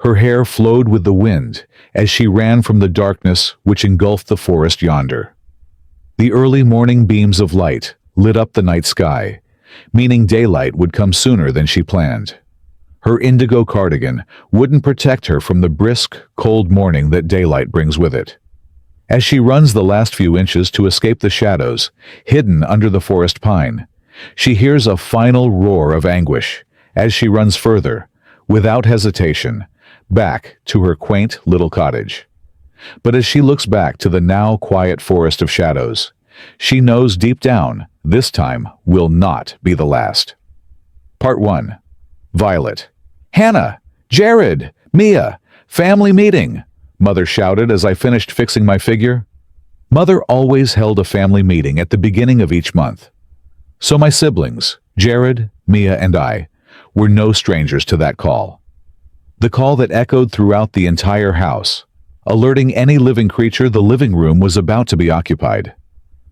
Her hair flowed with the wind as she ran from the darkness which engulfed the forest yonder. The early morning beams of light lit up the night sky, meaning daylight would come sooner than she planned. Her indigo cardigan wouldn't protect her from the brisk, cold morning that daylight brings with it. As she runs the last few inches to escape the shadows, hidden under the forest pine, she hears a final roar of anguish as she runs further, without hesitation, back to her quaint little cottage. But as she looks back to the now quiet forest of shadows, she knows deep down this time will not be the last. Part 1. Violet. "Hannah! Jared! Mia! Family meeting!" Mother shouted as I finished fixing my figure. Mother always held a family meeting at the beginning of each month. So my siblings, Jared, Mia, and I, were no strangers to that call. The call that echoed throughout the entire house, alerting any living creature the living room was about to be occupied.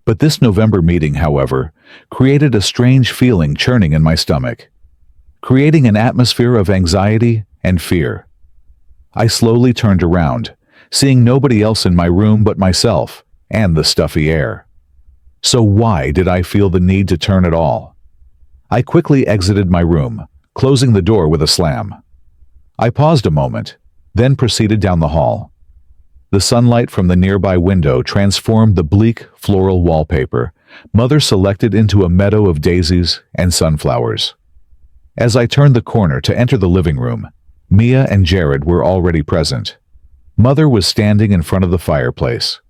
But this November meeting, however, created a strange feeling churning in my stomach, creating an atmosphere of anxiety and fear. I slowly turned around, seeing nobody else in my room but myself and the stuffy air. So why did I feel the need to turn at all? I quickly exited my room, closing the door with a slam. I paused a moment, then proceeded down the hall. The sunlight from the nearby window transformed the bleak floral wallpaper Mother selected into a meadow of daisies and sunflowers. As I turned the corner to enter the living room, Mia and Jared were already present. Mother was standing in front of the fireplace.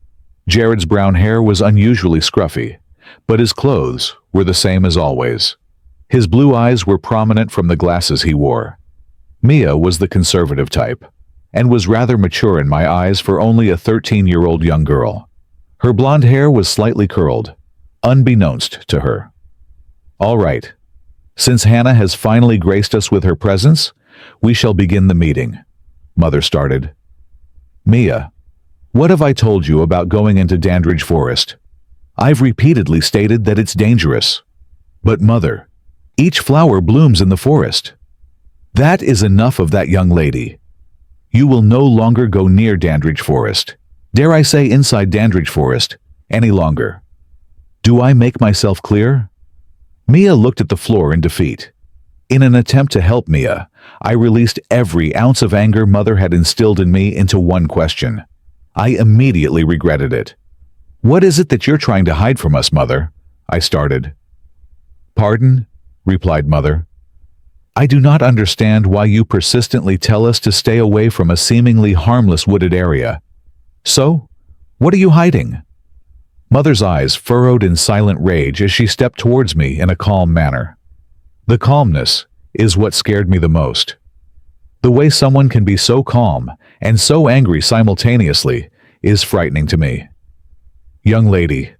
Jared's brown hair was unusually scruffy, but his clothes were the same as always. His blue eyes were prominent from the glasses he wore. Mia was the conservative type, and was rather mature in my eyes for only a 13-year-old young girl. Her blonde hair was slightly curled, unbeknownst to her. "All right. Since Hannah has finally graced us with her presence, we shall begin the meeting," Mother started. "Mia, what have I told you about going into Dandridge Forest? I've repeatedly stated that it's dangerous. But Mother, each flower blooms in the forest. That is enough of that young lady. You will no longer go near Dandridge Forest, dare I say inside Dandridge Forest, any longer. Do I make myself clear?" Mia looked at the floor in defeat. In an attempt to help Mia, I released every ounce of anger Mother had instilled in me into one question. I immediately regretted it. "What is it that you're trying to hide from us, Mother?" I started. "Pardon?" replied Mother. "I do not understand why you persistently tell us to stay away from a seemingly harmless wooded area. So, what are you hiding?" Mother's eyes furrowed in silent rage as she stepped towards me in a calm manner. The calmness is what scared me the most. The way someone can be so calm and so angry simultaneously is frightening to me. "Young lady,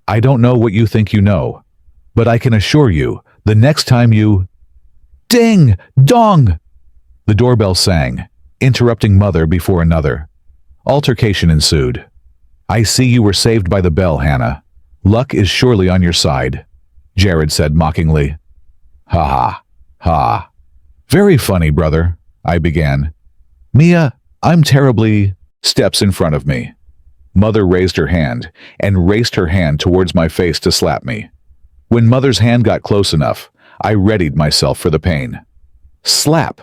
I don't know what you think you know, but I can assure you, the next time you—" Ding! Dong! The doorbell sang, interrupting Mother before another. Altercation ensued. "I see you were saved by the bell, Hannah. Luck is surely on your side," Jared said mockingly. "Ha ha, ha. Very funny, brother," I began. "Mia, I'm terribly—" Steps in front of me. Mother raised her hand and raced her hand towards my face to slap me. When Mother's hand got close enough, I readied myself for the pain. Slap!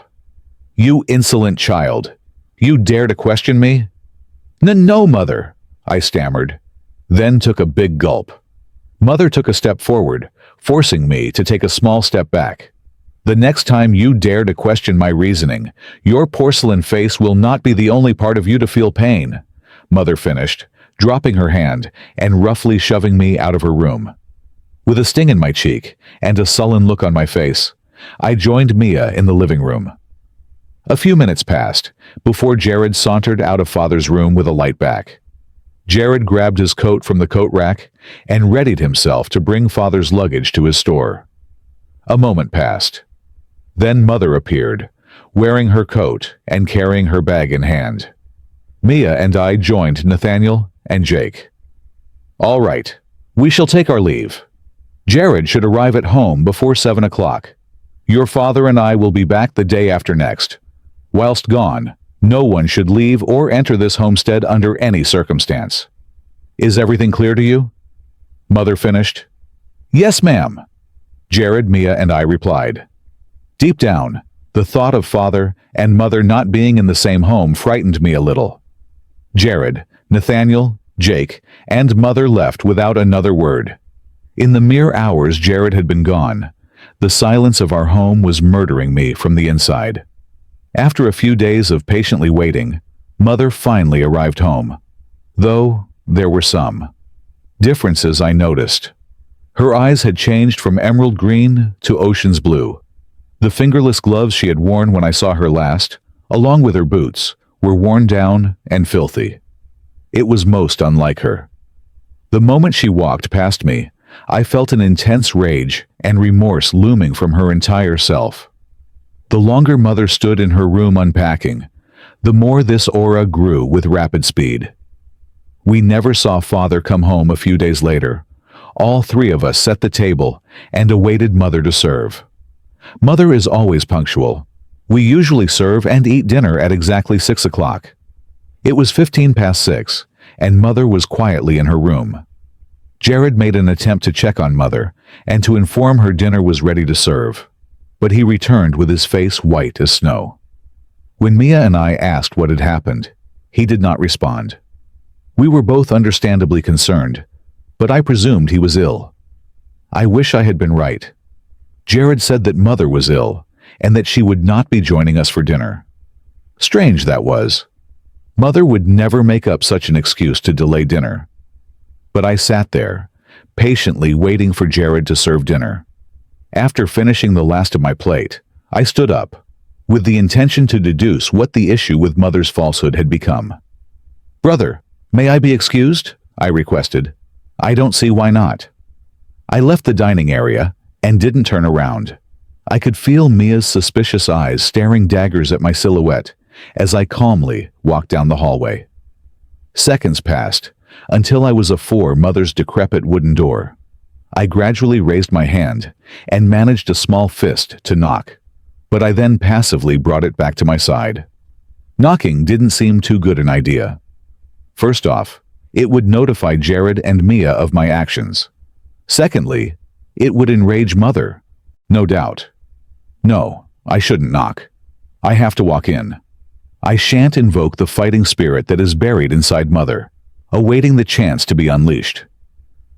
"You insolent child. You dare to question me?" No, Mother," I stammered, then took a big gulp. Mother took a step forward, forcing me to take a small step back. "The next time you dare to question my reasoning, your porcelain face will not be the only part of you to feel pain," Mother finished, dropping her hand and roughly shoving me out of her room. With a sting in my cheek and a sullen look on my face, I joined Mia in the living room. A few minutes passed before Jared sauntered out of Father's room with a light back. Jared grabbed his coat from the coat rack and readied himself to bring Father's luggage to his store. A moment passed. Then Mother appeared, wearing her coat and carrying her bag in hand. Mia and I joined Nathaniel and Jake. "All right, we shall take our leave. Jared should arrive at home before 7 o'clock. Your father and I will be back the day after next. Whilst gone, No one should leave or enter this homestead under any circumstance. Is everything clear to you? Mother finished. Yes, ma'am. Jared, Mia, and I replied. Deep down, the thought of father and mother not being in the same home frightened me a little. Jared, Nathaniel, Jake, and mother left without another word. In the mere hours Jared had been gone, the silence of our home was murdering me from the inside. After a few days of patiently waiting, mother finally arrived home. Though there were some differences I noticed. Her eyes had changed from emerald green to ocean's blue. The fingerless gloves she had worn when I saw her last, along with her boots, were worn down and filthy. It was most unlike her. The moment she walked past me, I felt an intense rage and remorse looming from her entire self. The longer mother stood in her room unpacking, the more this aura grew with rapid speed. We never saw father come home a few days later. All three of us set the table and awaited mother to serve. Mother is always punctual. We usually serve and eat dinner at exactly 6 o'clock. It was 15 past 6, and mother was quietly in her room. Jared made an attempt to check on mother and to inform her dinner was ready to serve, but he returned with his face white as snow. When Mia and I asked what had happened, he did not respond. We were both understandably concerned, but I presumed he was ill. I wish I had been right. Jared said that mother was ill and that she would not be joining us for dinner. Strange that was. Mother would never make up such an excuse to delay dinner. But I sat there, patiently waiting for Jared to serve dinner. After finishing the last of my plate, I stood up, with the intention to deduce what the issue with mother's falsehood had become. Brother, may I be excused? I requested. I don't see why not. I left the dining area and didn't turn around. I could feel Mia's suspicious eyes staring daggers at my silhouette as I calmly walked down the hallway. Seconds passed until I was before mother's decrepit wooden door. I gradually raised my hand and managed a small fist to knock, but I then passively brought it back to my side. Knocking didn't seem too good an idea. First off, it would notify Jared and Mia of my actions. Secondly, it would enrage mother, no doubt. No, I shouldn't knock. I have to walk in. I shan't invoke the fighting spirit that is buried inside mother, awaiting the chance to be unleashed.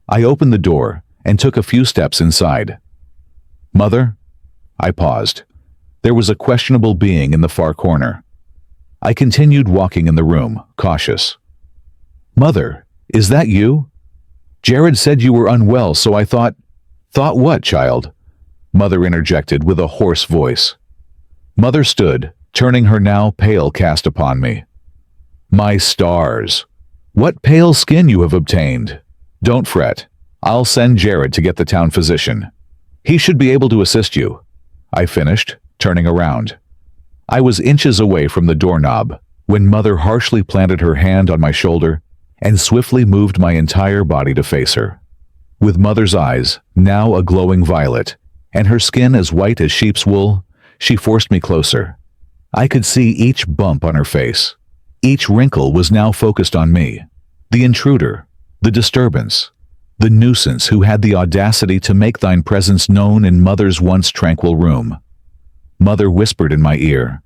I opened the door and took a few steps inside. Mother? I paused. There was a questionable being in the far corner. I continued walking in the room, cautious. Mother, is that you? Jared said you were unwell, so I thought... Thought what, child? Mother interjected with a hoarse voice. Mother stood, turning her now pale cast upon me. My stars! What pale skin you have obtained! Don't fret. I'll send Jared to get the town physician. He should be able to assist you. I finished, turning around. I was inches away from the doorknob when Mother harshly planted her hand on my shoulder and swiftly moved my entire body to face her. With Mother's eyes, now a glowing violet, and her skin as white as sheep's wool, she forced me closer. I could see each bump on her face. Each wrinkle was now focused on me. The intruder, the disturbance, the nuisance who had the audacity to make thine presence known in Mother's once tranquil room. Mother whispered in my ear.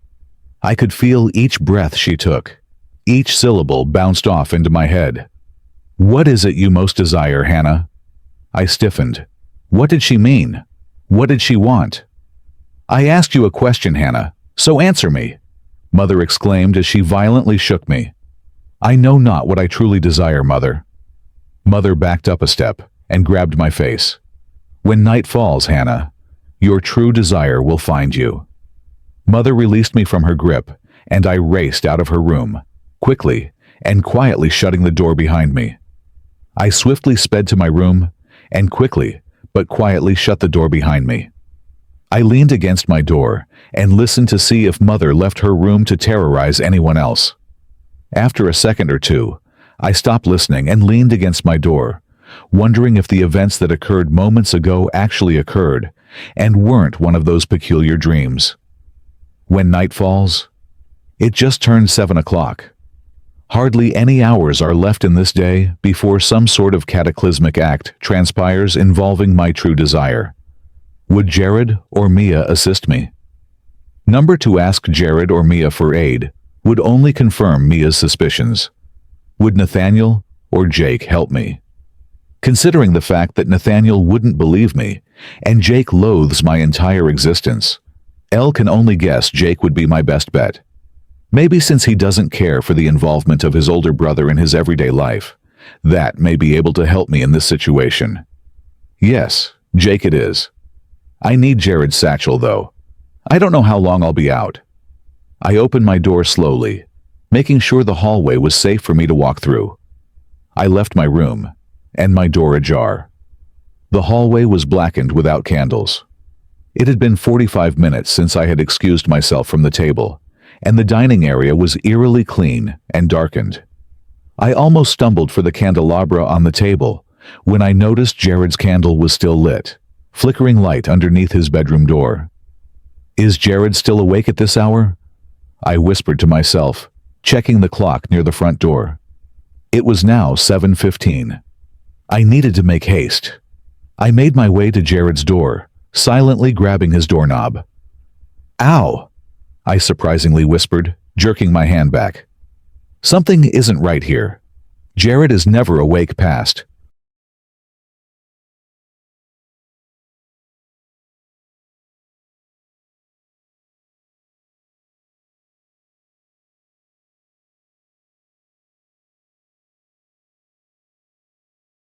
I could feel each breath she took. Each syllable bounced off into my head. What is it you most desire, Hannah? I stiffened. What did she mean? What did she want? I asked you a question, Hannah, so answer me, Mother exclaimed as she violently shook me. I know not what I truly desire, Mother. Mother backed up a step and grabbed my face. When night falls, Hannah, your true desire will find you. Mother released me from her grip, and I raced out of her room, quickly and quietly shutting the door behind me. I swiftly sped to my room and quickly but quietly shut the door behind me. I leaned against my door and listened to see if Mother left her room to terrorize anyone else. After a second or two, I stopped listening and leaned against my door, wondering if the events that occurred moments ago actually occurred and weren't one of those peculiar dreams. When night falls, It just turned 7 o'clock. Hardly any hours are left in this day before some sort of cataclysmic act transpires involving my true desire. Would Jared or Mia assist me? Number 2. Ask Jared or Mia for aid would only confirm Mia's suspicions. Would Nathaniel or Jake help me? Considering the fact that Nathaniel wouldn't believe me, and Jake loathes my entire existence, Elle can only guess Jake would be my best bet. Maybe since he doesn't care for the involvement of his older brother in his everyday life, that may be able to help me in this situation. Yes, Jake it is. I need Jared's satchel, though. I don't know how long I'll be out. I opened my door slowly, making sure the hallway was safe for me to walk through. I left my room, and my door ajar. The hallway was blackened without candles. It had been 45 minutes since I had excused myself from the table, and the dining area was eerily clean and darkened. I almost stumbled for the candelabra on the table when I noticed Jared's candle was still lit, flickering light underneath his bedroom door. Is Jared still awake at this hour? I whispered to myself, checking the clock near the front door. It was now 7:15. I needed to make haste. I made my way to Jared's door, silently grabbing his doorknob. Ow! I surprisingly whispered, jerking my hand back. Something isn't right here. Jared is never awake past